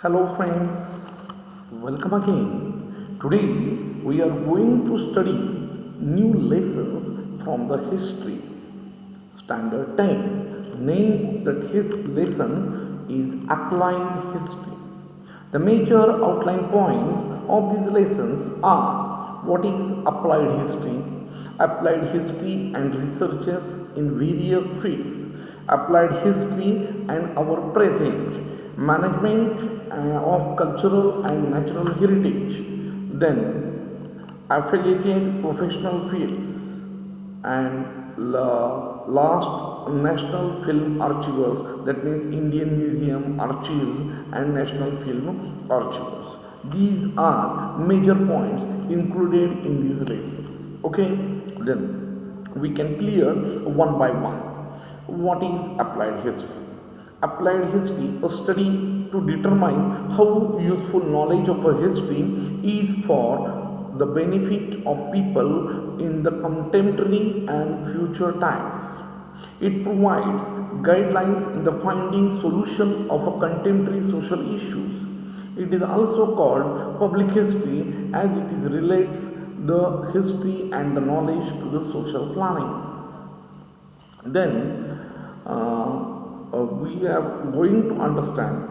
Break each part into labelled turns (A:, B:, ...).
A: Hello friends, welcome again. Today we are going to study new lessons from the history. Standard 10. Name of that his lesson is applied history. The major outline points of these lessons are: what is applied history? Applied history and researches in various fields. Applied history and our present. Management of cultural and natural heritage. Then affiliated professional fields, and last National Film Archives, that means Indian Museum Archives and National Film Archives. These are major points included in these lessons. Okay, then we can clear one by one. What is applied history? Applied history, a study to determine how useful knowledge of a history is for the benefit of people in the contemporary and future times. It provides guidelines in the finding solution of a contemporary social issues. It is also called public history as it is relates the history and the knowledge to the social planning. Then we are going to understand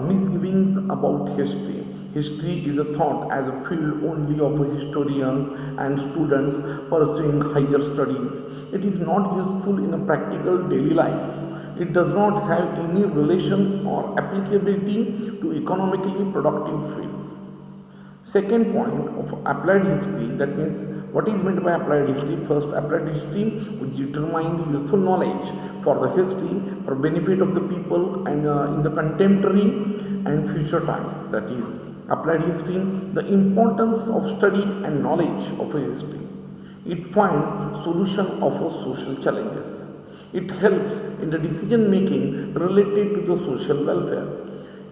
A: misgivings about history. History is a thought as a field only of historians and students pursuing higher studies. It is not useful in a practical daily life. It does not have any relation or applicability to economically productive fields. Second point of applied history, that means what is meant by applied history. First, applied history which determine useful knowledge for the history for benefit of the people and in the contemporary and future times. That is applied history, the importance of study and knowledge of a history. It finds solution of a social challenges. It helps in the decision making related to the social welfare.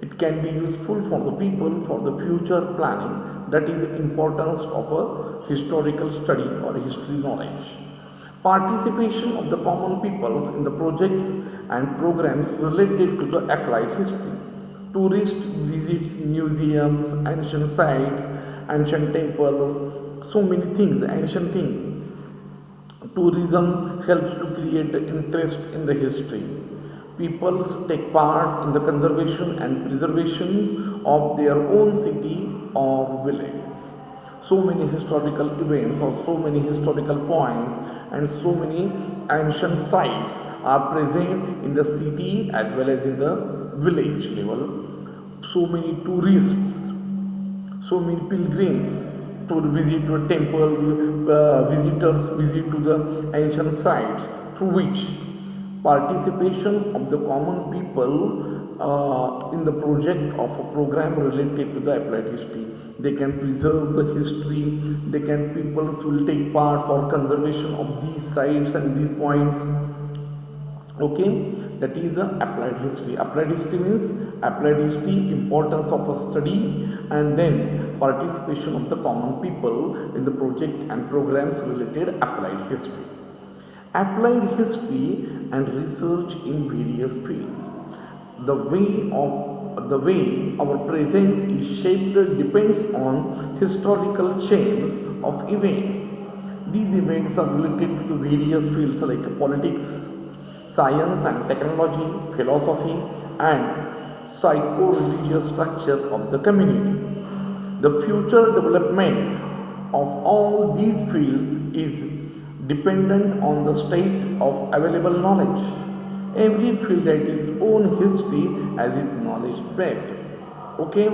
A: It can be useful for the people for the future planning. That is the importance of a historical study or history knowledge. Participation of the common peoples in the projects and programs related to the applied history. Tourist visits museums, ancient sites, ancient temples, so many things, ancient things. Tourism helps to create the interest in the history. Peoples take part in the conservation and preservation of their own city or village. So many historical events or so many historical points and so many ancient sites are present in the city as well as in the village level. So many tourists, so many pilgrims to visit to a temple, visitors visit to the ancient sites, through which participation of the common people in the project of a program related to the applied history. They can preserve the history, they can, peoples will take part for conservation of these sites and these points. Okay, that is a applied history. Applied history means applied history, importance of a study, and then participation of the common people in the project and programs related applied history. Applied history and research in various fields. The way our present is shaped depends on historical chains of events. These events are related to the various fields like politics, science and technology, philosophy, and psycho-religious structure of the community. The future development of all these fields is dependent on the state of available knowledge. Every field has its own history as its knowledge base. Okay,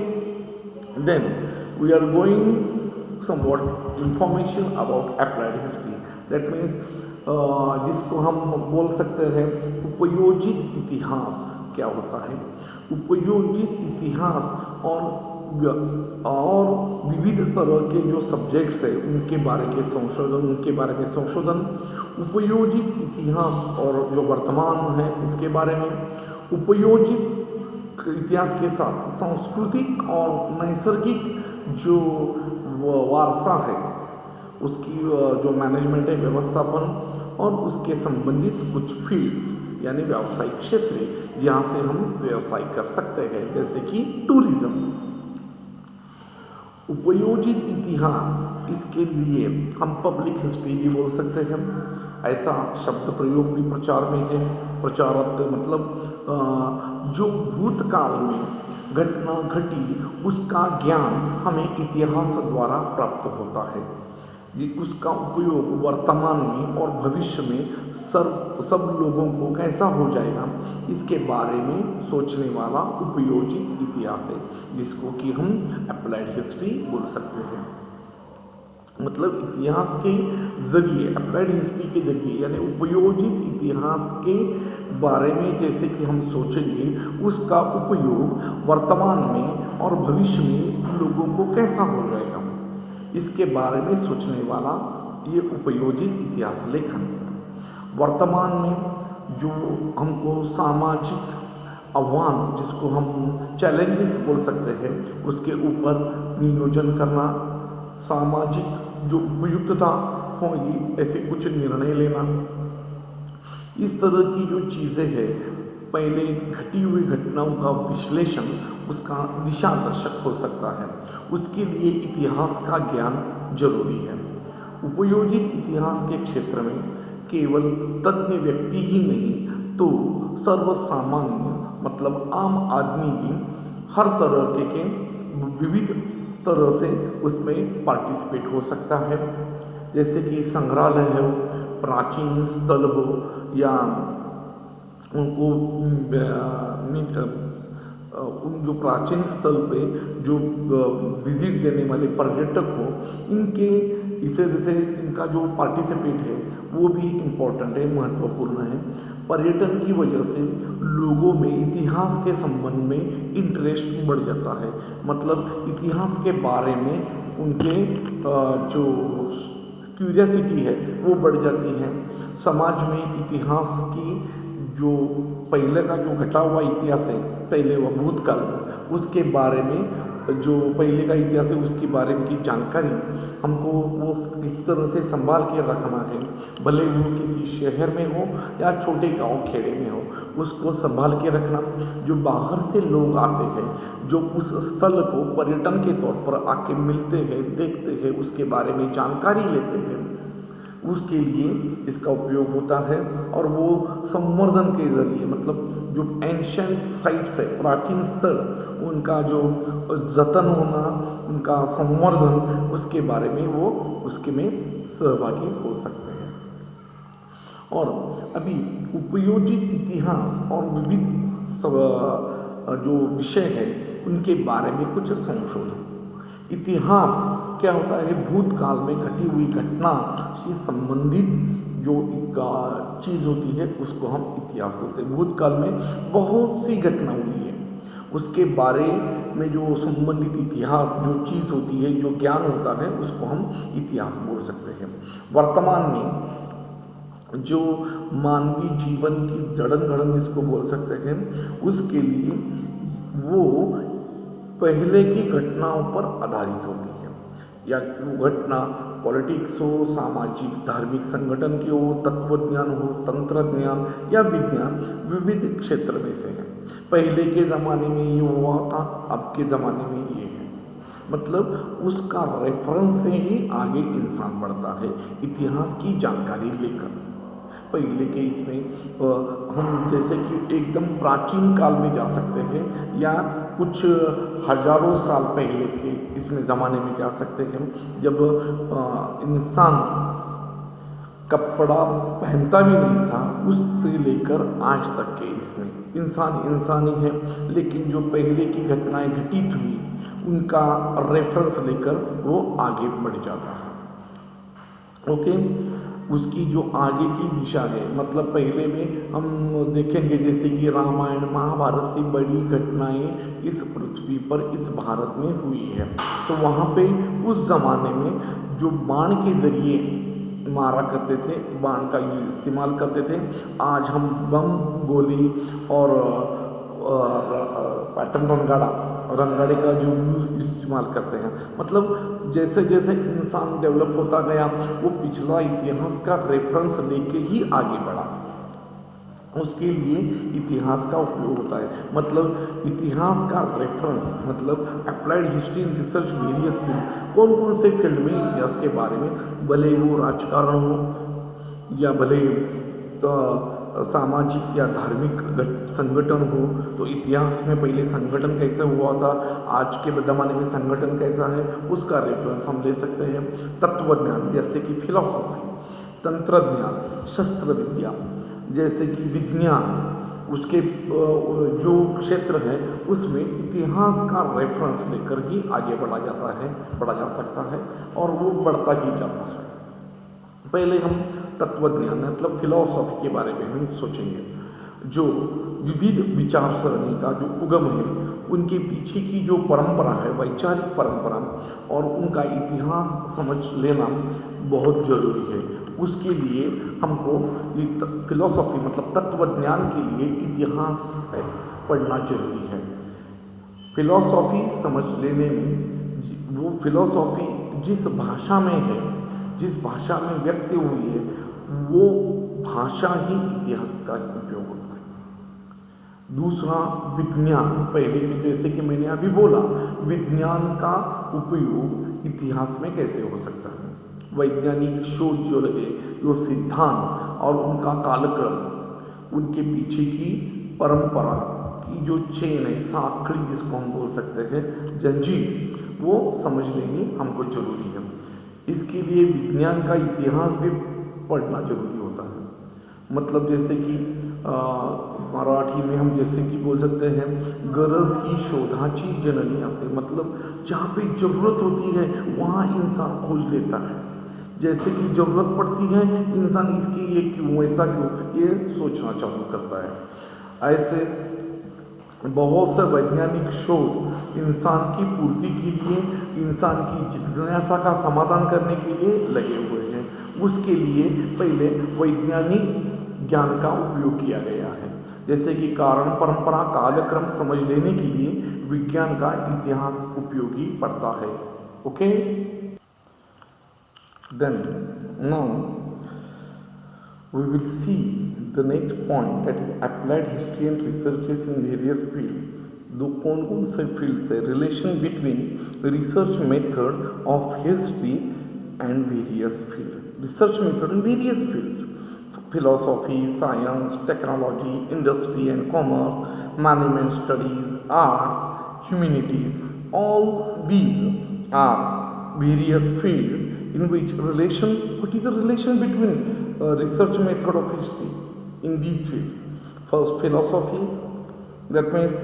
A: then we are going somewhat information about applied history. That means जिसको हम बोल सकते हैं उपयोजित इतिहास क्या होता है. उपयोजित इतिहास और विविध तरह के जो सब्जेक्ट्स है उनके बारे में संशोधन. उपयोजित इतिहास और जो वर्तमान है इसके बारे में. उपयोजित इतिहास के साथ सांस्कृतिक और नैसर्गिक जो वारसा है उसकी जो मैनेजमेंट है, व्यवस्थापन और उसके संबंधित कुछ फील्ड्स यानी व्यावसायिक क्षेत्र जहाँ से हम व्यवसाय कर सकते हैं, जैसे कि टूरिज्म। उपयोजित इतिहास, इसके लिए हम पब्लिक हिस्ट्री भी बोल सकते हैं। ऐसा शब्द प्रयोग भी प्रचार में है। प्रचारक मतलब जो भूतकाल में घटना घटी उसका ज्ञान हमें इतिहास द्वारा प्राप्त होता है। उसका उपयोग वर्तमान में और भविष्य में सब लोगों को कैसा हो जाएगा इसके बारे में सोचने वाला उपयोजित इतिहास है, जिसको कि हम अप्लाइड हिस्ट्री बोल सकते हैं। मतलब इतिहास के जरिए, अप्लाइड हिस्ट्री के जरिए यानी उपयोजित इतिहास के बारे में जैसे कि हम सोचेंगे उसका उपयोग वर्तमान में और भविष्य में लोगों को कैसा हो जाएगा इसके बारे में सोचने वाला ये उपयोजित इतिहास लेखन। वर्तमान में जो हमको सामाजिक आह्वान, जिसको हम चैलेंजेस बोल सकते हैं, उसके ऊपर नियोजन करना, सामाजिक जो उपयुक्तता होगी ऐसे कुछ निर्णय लेना, इस तरह की जो चीज़ें हैं, पहले घटी हुई घटनाओं का विश्लेषण उसका दिशादर्शक हो सकता है। उसके लिए इतिहास का ज्ञान जरूरी है। उपयोजित इतिहास के क्षेत्र में केवल तज्ञ व्यक्ति ही नहीं तो सर्वसामान्य मतलब आम आदमी भी हर तरह के विविध तरह से उसमें पार्टिसिपेट हो सकता है। जैसे कि संग्रहालय हो, प्राचीन स्थल हो, या उनको उन जो प्राचीन स्थल पे जो विजिट देने वाले पर्यटक हो, इनके इसे जैसे इनका जो पार्टिसिपेट है वो भी इम्पोर्टेंट है, महत्वपूर्ण है। पर्यटन की वजह से लोगों में इतिहास के संबंध में इंटरेस्ट बढ़ जाता है। मतलब इतिहास के बारे में उनके जो क्यूरियोसिटी है वो बढ़ जाती है। समाज में इतिहास की जो पहले का जो घटा हुआ इतिहास है, पहले वह भूतकाल में, उसके बारे में जो पहले का इतिहास है उसके बारे में की जानकारी हमको वो इस तरह से संभाल के रखना है। भले वो किसी शहर में हो या छोटे गांव खेड़े में हो, उसको संभाल के रखना। जो बाहर से लोग आते हैं, जो उस स्थल को पर्यटन के तौर पर आके मिलते हैं, देखते हैं, उसके बारे में जानकारी लेते हैं, उसके लिए इसका उपयोग होता है। और वो संवर्धन के जरिए मतलब जो एंशिएंट साइट्स है, प्राचीन स्थल, उनका जो जतन होना, उनका संवर्धन, उसके बारे में वो उसके में सहभागी हो सकते हैं। और अभी उपयोजित इतिहास और विविध जो विषय है उनके बारे में कुछ संशोधन। इतिहास क्या होता है? भूतकाल में घटी हुई घटना से संबंधित जो एक चीज़ होती है उसको हम इतिहास बोलते हैं। भूतकाल में बहुत सी घटना हुई है, उसके बारे में जो संबंधित इतिहास जो चीज़ होती है, जो ज्ञान होता है, उसको हम इतिहास बोल सकते हैं। वर्तमान में जो मानवीय जीवन की जड़न घड़न जिसको बोल सकते हैं, उसके लिए वो पहले की घटनाओं पर आधारित होती है। या वो घटना पॉलिटिक्स हो, सामाजिक धार्मिक संगठन की हो, तत्वज्ञान हो, तंत्रज्ञान या विज्ञान, विविध क्षेत्र में से है। पहले के ज़माने में ये हुआ था, अब के ज़माने में ये है। मतलब उसका रेफरेंस से ही आगे इंसान बढ़ता है इतिहास की जानकारी लेकर। पहले के इसमें हम जैसे कि एकदम प्राचीन काल में जा सकते हैं या कुछ हजारों साल पहले के इसमें ज़माने में जा सकते हैं, जब इंसान कपड़ा पहनता भी नहीं था, उससे लेकर आज तक के इसमें इंसान ही है। लेकिन जो पहले की घटनाएं घटित हुई उनका रेफरेंस लेकर वो आगे बढ़ जाता है। ओके, उसकी जो आगे की दिशा है, मतलब पहले में हम देखेंगे जैसे कि रामायण महाभारत से बड़ी घटनाएं इस पृथ्वी पर, इस भारत में हुई है। तो वहाँ पे उस ज़माने में जो बाण के ज़रिए मारा करते थे, बाण का ये इस्तेमाल करते थे। आज हम बम, गोली और पैटर्न गाड़ा रंगाड़े का जो यूज इस्तेमाल करते हैं। मतलब जैसे जैसे इंसान डेवलप होता गया वो पिछला इतिहास का रेफरेंस लेके ही आगे बढ़ा, उसके लिए इतिहास का उपयोग होता है। मतलब इतिहास का रेफरेंस मतलब applied history in research various field, कौन कौन से फील्ड में इतिहास के बारे में, भले वो राजकारण हो या भले सामाजिक या धार्मिक संगठन हो, तो इतिहास में पहले संगठन कैसे हुआ था, आज के ज़माने में संगठन कैसा है, उसका रेफरेंस हम ले सकते हैं। तत्वज्ञान जैसे कि फिलॉसफी, तंत्रज्ञान, शस्त्र विद्या जैसे कि विज्ञान, उसके जो क्षेत्र है उसमें इतिहास का रेफरेंस लेकर ही आगे बढ़ा जा सकता है और वो बढ़ता ही जाता है। पहले हम तत्वज्ञान मतलब फिलॉसफी के बारे में हम सोचेंगे। जो विविध विचार सरणी का जो उगम है, उनके पीछे की जो परंपरा है, वैचारिक परंपरा, और उनका इतिहास समझ लेना बहुत जरूरी है। उसके लिए हमको ये फिलॉसफी मतलब तत्वज्ञान के लिए इतिहास पढ़ना जरूरी है। फिलॉसफी समझ लेने में वो फिलॉसफी जिस भाषा में है, जिस भाषा में व्यक्त हुई है, वो भाषा ही इतिहास का उपयोग होता है। दूसरा विज्ञान, पहले के जैसे कि मैंने अभी बोला, विज्ञान का उपयोग इतिहास में कैसे हो सकता है। वैज्ञानिक शोध जो लगे, जो सिद्धांत और उनका कालक्रम, उनके पीछे की परंपरा की जो चेन है, साखड़ी जिसको हम बोल सकते हैं, जंजीर, वो समझ लेनी हमको जरूरी है। इसके लिए विज्ञान का इतिहास भी पढ़ना जरूरी होता है। मतलब जैसे कि मराठी में हम जैसे कि बोल सकते हैं, गरज ही शोधाची जननी असते, मतलब जहाँ पे जरूरत होती है वहाँ इंसान खोज लेता है। जैसे कि जरूरत पड़ती है, इंसान इसकी ये क्यों, ऐसा क्यों, ये सोचना चालू करता है। ऐसे बहुत से वैज्ञानिक शोध इंसान की पूर्ति के लिए, इंसान की जिज्ञासा का समाधान करने के लिए लगे हुए हैं। उसके लिए पहले वैज्ञानिक ज्ञान का उपयोग किया गया है। जैसे कि कारण परंपरा कालक्रम समझ लेने के लिए विज्ञान का इतिहास उपयोगी पड़ता है। Okay, then now we will see the next point, that is applied history and researches in various fields. दो कौन कौन से फील्ड्स है, relation between research method of history and various field. Research method in various fields, philosophy, science, technology, industry and commerce, management studies, arts, humanities, all these are various fields in which what is the relation between research method of history in these fields. First, philosophy, that means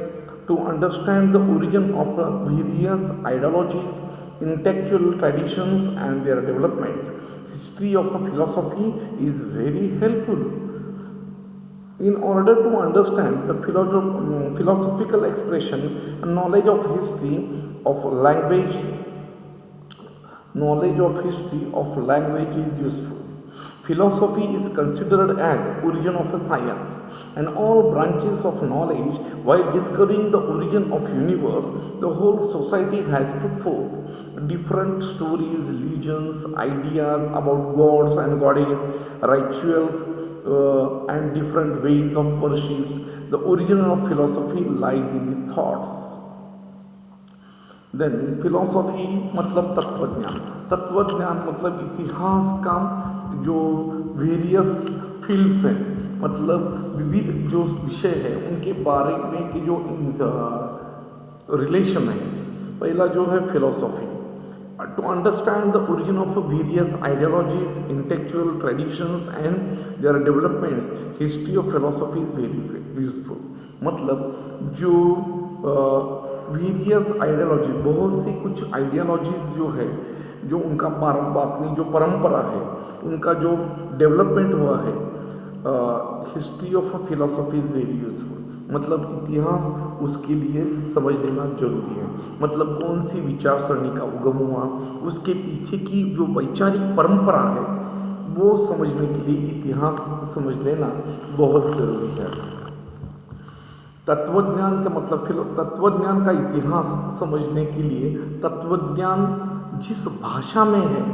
A: to understand the origin of various ideologies, intellectual traditions and their developments. History of a philosophy is very helpful. In order to understand the philosophical expression, knowledge of history of language is useful. Philosophy is considered as origin of a science, and all branches of knowledge, while discovering the origin of universe, the whole society has put forth different stories, legends, ideas about gods and goddesses, rituals, and different ways of worship. The origin of philosophy lies in the thoughts. Then philosophy मतलब तत्वज्ञान मतलब इतिहास का जो various fields हैं, मतलब विविध जो विषय है उनके बारे में की जो रिलेशन है। पहला जो है philosophy, to understand the origin of various ideologies, intellectual traditions and their developments, history of philosophy is very useful. मतलब जो वेरियस आइडियोलॉजी, बहुत सी कुछ आइडियोलॉजीज जो है, जो उनका अपनी जो परंपरा है, उनका जो डेवलपमेंट हुआ है, history of philosophy is very useful. मतलब इतिहास उसके लिए समझ लेना जरूरी है। मतलब कौन सी विचार सरणी का उगम हुआ, उसके पीछे की जो वैचारिक परंपरा है, वो समझने के लिए इतिहास समझ लेना बहुत ज़रूरी है। तत्वज्ञान का मतलब फिर तत्वज्ञान का इतिहास समझने के लिए तत्वज्ञान जिस भाषा में है,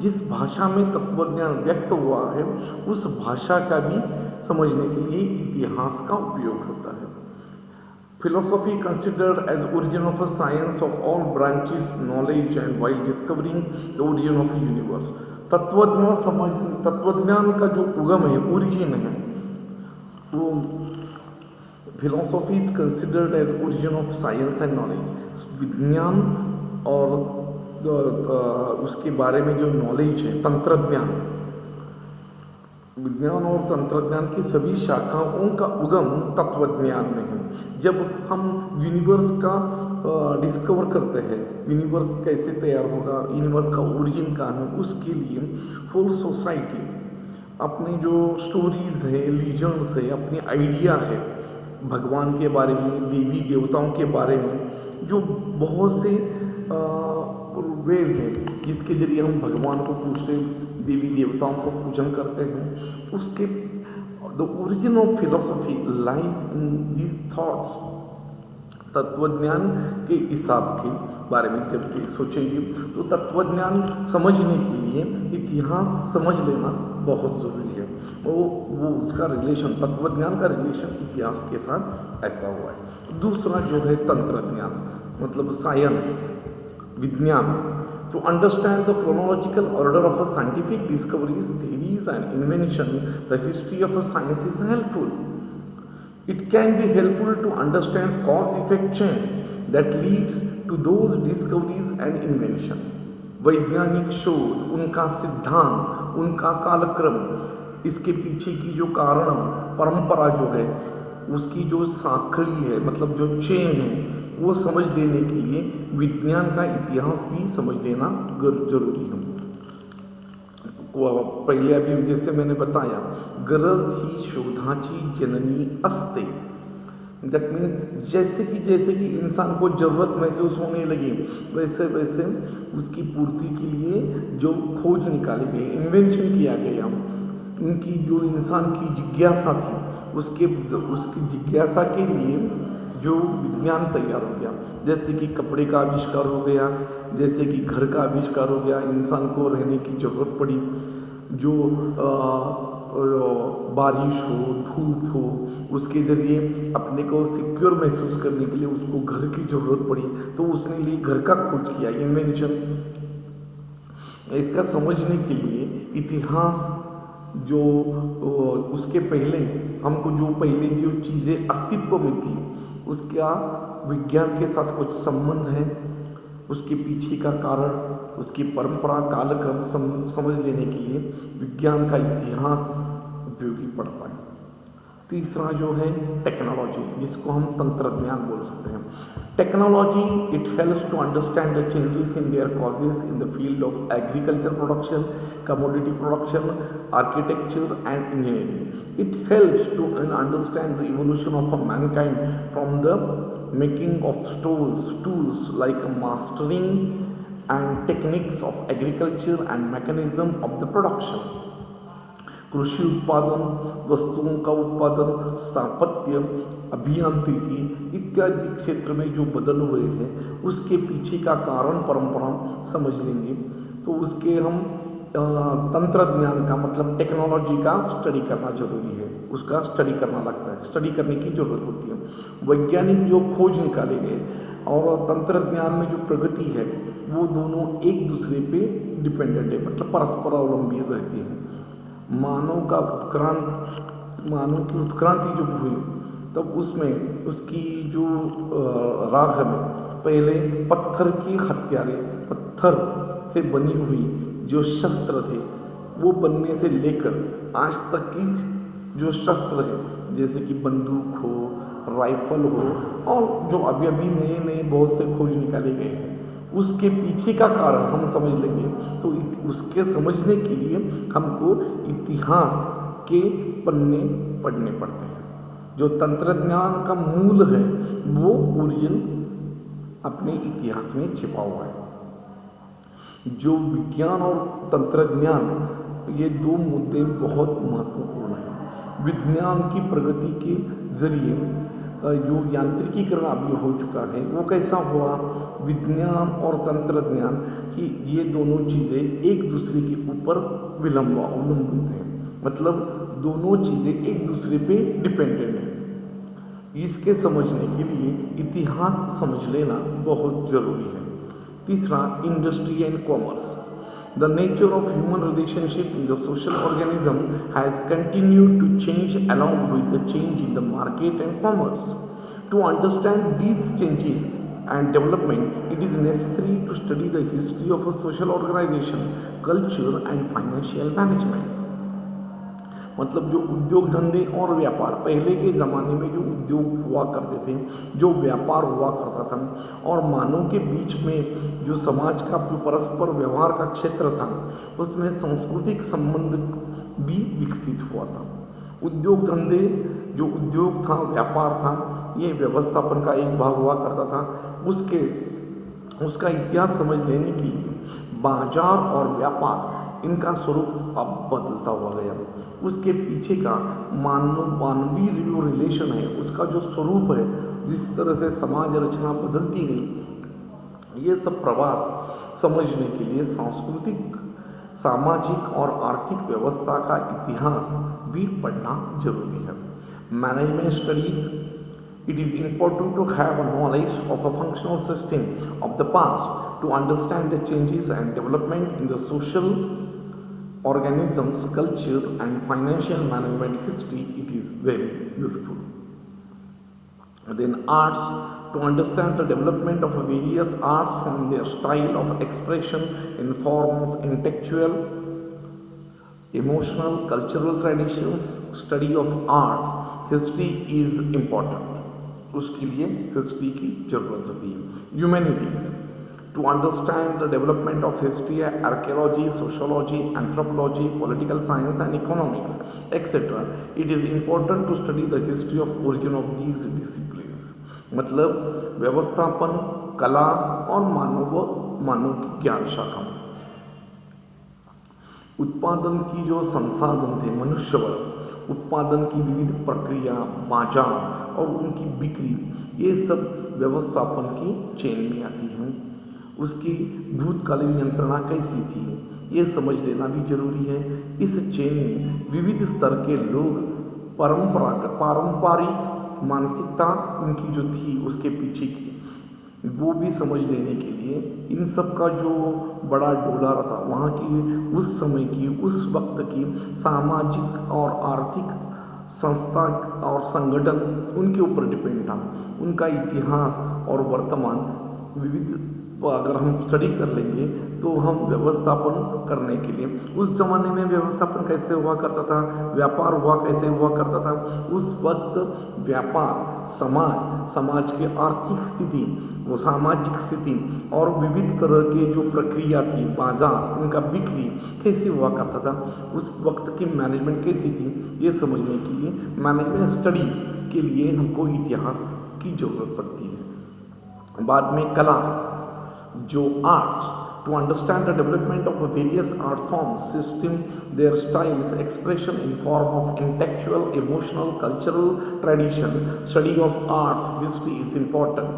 A: जिस भाषा में तत्वज्ञान व्यक्त हुआ है, उस भाषा का भी समझने के लिए इतिहास का उपयोग होता है। Philosophy considered as origin of a science of all branches knowledge and while discovering the origin of universe. तत्वज्ञान का जो उगम है, ओरिजिन है, वो philosophy is considered as origin of science and knowledge. विज्ञान और उसके बारे में जो नॉलेज है, तंत्रज्ञान, विज्ञान और तंत्रज्ञान की सभी शाखाओं का उगम तत्वज्ञान में है। जब हम यूनिवर्स का डिस्कवर करते हैं, यूनिवर्स कैसे तैयार होगा, यूनिवर्स का ओरिजिन कहाँ है, उसके लिए होल सोसाइटी अपनी जो स्टोरीज है, लीजेंड्स है, अपनी आइडिया है भगवान के बारे में, देवी देवताओं के बारे में, जो बहुत से वेज हैं जिसके जरिए हम भगवान को पूछते, देवी देवताओं को पूजन करते हैं, उसके the origin of philosophy lies in these thoughts. तत्वज्ञान के हिसाब के बारे में जब सोचेंगे तो तत्वज्ञान समझने के लिए इतिहास समझ लेना बहुत ज़रूरी है। वो उसका रिलेशन, तत्वज्ञान का रिलेशन इतिहास के साथ ऐसा हुआ है। दूसरा जो है तंत्रज्ञान, मतलब साइंस, विज्ञान। To understand the chronological order of a scientific discoveries, theories and invention, the history of a science is helpful. It can be helpful to understand cause-effect chain that leads to those discoveries and invention. वैज्ञानिक शोध, उनका सिद्धांत, उनका कालक्रम, इसके पीछे की जो कारण परंपरा जो है, उसकी जो साखड़ी है, मतलब जो चेन है, वो समझ लेने के लिए विज्ञान का इतिहास भी समझ लेना जरूरी है। पहले अभी जैसे मैंने बताया, गरज ही शोधाची जननी अस्ते। दैट मीन्स जैसे कि इंसान को ज़रूरत महसूस होने लगी, वैसे वैसे उसकी पूर्ति के लिए जो खोज निकाली गई, इन्वेंशन किया गया, उनकी जो इंसान की जिज्ञासा थी, उसकी जिज्ञासा के लिए जो विज्ञान तैयार हो गया। जैसे कि कपड़े का आविष्कार हो गया, जैसे कि घर का आविष्कार हो गया, इंसान को रहने की ज़रूरत पड़ी, जो बारिश हो, धूप हो, उसके ज़रिए अपने को सिक्योर महसूस करने के लिए उसको घर की ज़रूरत पड़ी, तो उसने लिए घर का खोज किया, इन्वेंशन। इसका समझने के लिए इतिहास जो उसके पहले हमको जो पहले जो चीज़ें अस्तित्व में थी, उसका विज्ञान के साथ कुछ संबंध है, उसके पीछे का कारण, उसकी परंपरा, कालक्रम समझ लेने के लिए विज्ञान का इतिहास उपयोगी पड़ता है। तीसरा जो है टेक्नोलॉजी, जिसको हम तंत्रज्ञान बोल सकते हैं। Technology it helps to understand the changes in their causes in the field of agriculture production, commodity production, architecture and engineering. It helps to understand the evolution of mankind from the making of tools like mastering and techniques of agriculture and mechanism of the production. कृषि उत्पादन, वस्तुओं का उत्पादन, स्थापत्य, अभियांत्रिकी इत्यादि क्षेत्र में जो बदल हुए हैं, उसके पीछे का कारण परंपरा समझ लेंगे तो उसके हम तंत्रज्ञान का मतलब टेक्नोलॉजी का स्टडी करना जरूरी है, उसका स्टडी करना लगता है, स्टडी करने की जरूरत होती है। वैज्ञानिक जो खोज निकाले गए और तंत्रज्ञान में जो प्रगति है, वो दोनों एक दूसरे पे डिपेंडेंट है, मतलब परस्पर अवलंबी रहती है। मानव की उत्क्रांति जब हुई, तब उसमें उसकी जो राह में पहले पत्थर की हथियारें, पत्थर से बनी हुई जो शस्त्र थे, वो बनने से लेकर आज तक की जो शस्त्र है, जैसे कि बंदूक हो, राइफल हो, और जो अभी अभी नए नए बहुत से खोज निकाले गए हैं, उसके पीछे का कारण हम समझ लेंगे तो उसके समझने के लिए हमको इतिहास के पन्ने पढ़ने पड़ते हैं। जो तंत्रज्ञान का मूल है, वो ओरिजिन अपने इतिहास में छिपा हुआ है। जो विज्ञान और तंत्रज्ञान, ये दो मुद्दे बहुत महत्वपूर्ण हैं। विज्ञान की प्रगति के जरिए जो यांत्रिकीकरण अभी हो चुका है वो कैसा हुआ, विज्ञान और तंत्रज्ञान की ये दोनों चीज़ें एक दूसरे के ऊपर अवलंबित हैं, मतलब दोनों चीज़ें एक दूसरे पे डिपेंडेंट हैं। इसके समझने के लिए इतिहास समझ लेना बहुत ज़रूरी है। तीसरा, industry and commerce. The nature of human relationship in the social organism has continued to change along with the change in the market and commerce. To understand these changes and development, it is necessary to study the history of a social organization, culture and financial management. मतलब जो उद्योग धंधे और व्यापार, पहले के ज़माने में जो उद्योग हुआ करते थे, जो व्यापार हुआ करता था, और मानव के बीच में जो समाज का जो परस्पर व्यवहार का क्षेत्र था, उसमें सांस्कृतिक संबंध भी विकसित हुआ था। उद्योग धंधे, जो उद्योग था, व्यापार था, ये व्यवस्थापन का एक भाग हुआ करता था। उसका इतिहास समझ लेने के लिए बाजार और व्यापार, इनका स्वरूप अब बदलता हुआ गया। उसके पीछे का मानवीय जो रिलेशन है, उसका जो स्वरूप है, जिस तरह से समाज रचना बदलती गई, ये सब प्रवास समझने के लिए सांस्कृतिक, सामाजिक और आर्थिक व्यवस्था का इतिहास भी पढ़ना जरूरी है। Management studies, it is important to have a knowledge of a functional system of the past to understand the changes and development in the social organisms, culture and financial management history. It is very useful. Then arts, to understand the development of various arts from their style of expression in form of intellectual, emotional, cultural traditions. Study of arts history is important. उसके लिए history की जरूरत होती है। Humanities, to understand the development of history, archaeology, sociology, anthropology, political science and economics etcetera, it is important to study the history of origin of these disciplines. मतलब व्यवस्थापन, कला और मानव की ज्ञान शाखा। उत्पादन की जो संसाधन थे, मनुष्य बल, उत्पादन की विविध प्रक्रिया, बाजार और उनकी बिक्री, ये सब व्यवस्थापन की चेन में आती हैं। उसकी भूतकालीन यंत्रणा कैसी थी, ये समझ लेना भी जरूरी है। इस चेन में विविध स्तर के लोग, पारंपरिक मानसिकता उनकी जो थी उसके पीछे की, वो भी समझ लेने के लिए इन सब का जो बड़ा डोलारा था, वहाँ की उस समय की, उस वक्त की सामाजिक और आर्थिक संस्था और संगठन, उनके ऊपर डिपेंड था। उनका इतिहास और वर्तमान विविध अगर हम स्टडी कर लेंगे तो हम व्यवस्थापन करने के लिए, उस ज़माने में व्यवस्थापन कैसे हुआ करता था, व्यापार कैसे हुआ करता था, उस वक्त व्यापार, समाज की आर्थिक स्थिति, वो सामाजिक स्थिति और विविध तरह के जो प्रक्रिया थी, बाजार, उनका बिक्री कैसे हुआ करता था, उस वक्त की मैनेजमेंट कैसी थी, ये समझने के लिए मैनेजमेंट स्टडीज़ के लिए हमको इतिहास की ज़रूरत पड़ती है। बाद में कला, जो arts, to understand the development of various art forms, system, their styles, expression in form of intellectual, emotional, cultural tradition. Study of arts history is important.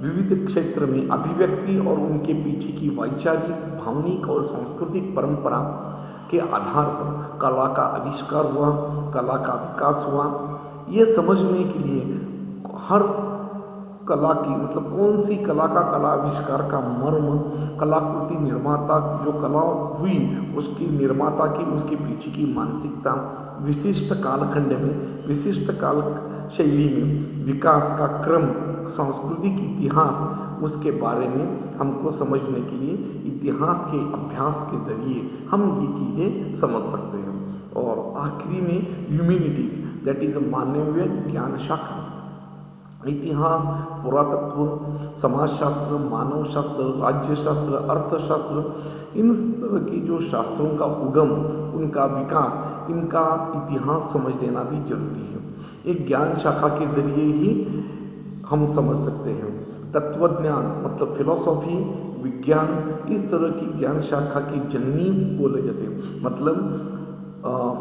A: विविध क्षेत्र में अभिव्यक्ति और उनके पीछे की वैचारिक, भावनिक और सांस्कृतिक परंपरा के आधार पर कला का आविष्कार हुआ, कला का विकास हुआ। ये समझने के लिए हर कला की, मतलब कौन सी कला का कला आविष्कार का मर्म, कलाकृति निर्माता जो कला हुई उसकी निर्माता की, उसके पीछे की मानसिकता, विशिष्ट कालखंड में, विशिष्ट काल शैली में विकास का क्रम, सांस्कृतिक इतिहास, उसके बारे में हमको समझने के लिए इतिहास के अभ्यास के जरिए हम ये चीज़ें समझ सकते हैं। और आखिरी में ह्यूमैनिटीज़, दैट इज़ मानवीय ज्ञान शाखा। इतिहास, पुरातत्व, समाजशास्त्र, मानवशास्त्र, राज्यशास्त्र, अर्थशास्त्र, इन तरह की जो शास्त्रों का उगम, उनका विकास, इनका इतिहास समझ लेना भी जरूरी है। एक ज्ञान शाखा के जरिए ही हम समझ सकते हैं। तत्वज्ञान मतलब फिलॉसफी, विज्ञान, इस तरह की ज्ञान शाखा की जननी बोले जाते हैं। मतलब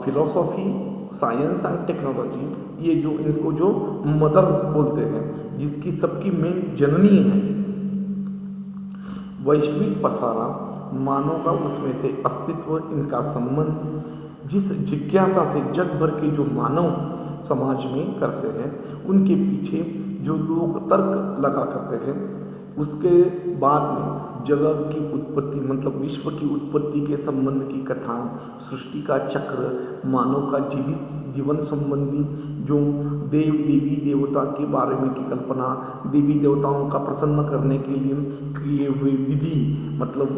A: फिलॉसफी साइंस एंड टेक्नोलॉजी, ये जो इनको जो मदर बोलते हैं, जिसकी सबकी मेन जननी है, वैश्विक पसारा, मानव का उसमें से अस्तित्व, इनका संबंध, जिस जिज्ञासा से जग भर के जो मानव समाज में करते हैं, उनके पीछे जो लोग तर्क लगा करते हैं, उसके बाद में जगत की उत्पत्ति मतलब विश्व की उत्पत्ति के संबंध की कथा, सृष्टि का चक्र, मानव का जीवन संबंधी जो देव देवी देवता के बारे में की कल्पना, देवी देवताओं का प्रसन्न करने के लिए किए हुए विधि मतलब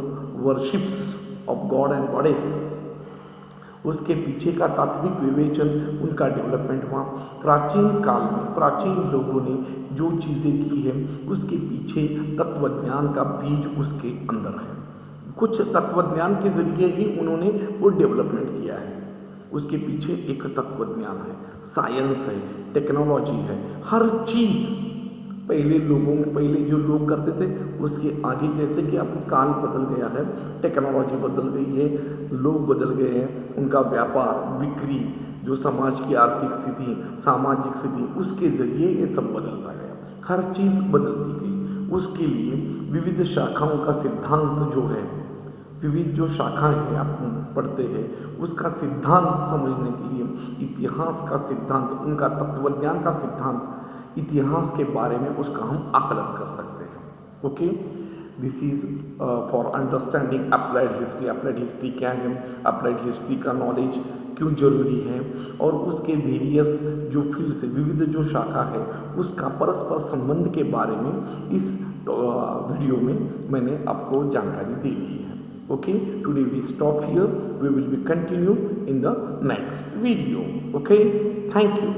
A: worships of God and goddess, उसके पीछे का तात्विक विवेचन, उनका डेवलपमेंट हुआ। प्राचीन काल में प्राचीन लोगों ने जो चीज़ें की है उसके पीछे तत्वज्ञान का बीज उसके अंदर है। कुछ तत्वज्ञान के जरिए ही उन्होंने वो डेवलपमेंट किया है। उसके पीछे एक तत्वज्ञान है, साइंस है, टेक्नोलॉजी है, हर चीज़ पहले जो लोग करते थे उसके आगे, जैसे कि अब काल बदल गया है, टेक्नोलॉजी बदल गई है, लोग बदल गए हैं, उनका व्यापार, बिक्री, जो समाज की आर्थिक स्थिति, सामाजिक स्थिति, उसके ज़रिए ये सब बदलता गया, हर चीज़ बदलती गई। उसके लिए विविध शाखाओं का सिद्धांत जो है, विविध जो शाखाएं हैं आप पढ़ते हैं, उसका सिद्धांत समझने के लिए इतिहास का सिद्धांत, उनका तत्वज्ञान का सिद्धांत, इतिहास के बारे में उसका हम आकलन कर सकते हैं। Okay, this is for understanding applied history. Applied history क्या है, अप्लाइड हिस्ट्री का नॉलेज क्यों जरूरी है, और उसके वेरियस जो फील्ड से विविध जो शाखा है उसका परस्पर संबंध के बारे में इस वीडियो में मैंने आपको जानकारी दे दी है। Okay, today we stop here, we will be continue in the next video. Okay, thank you.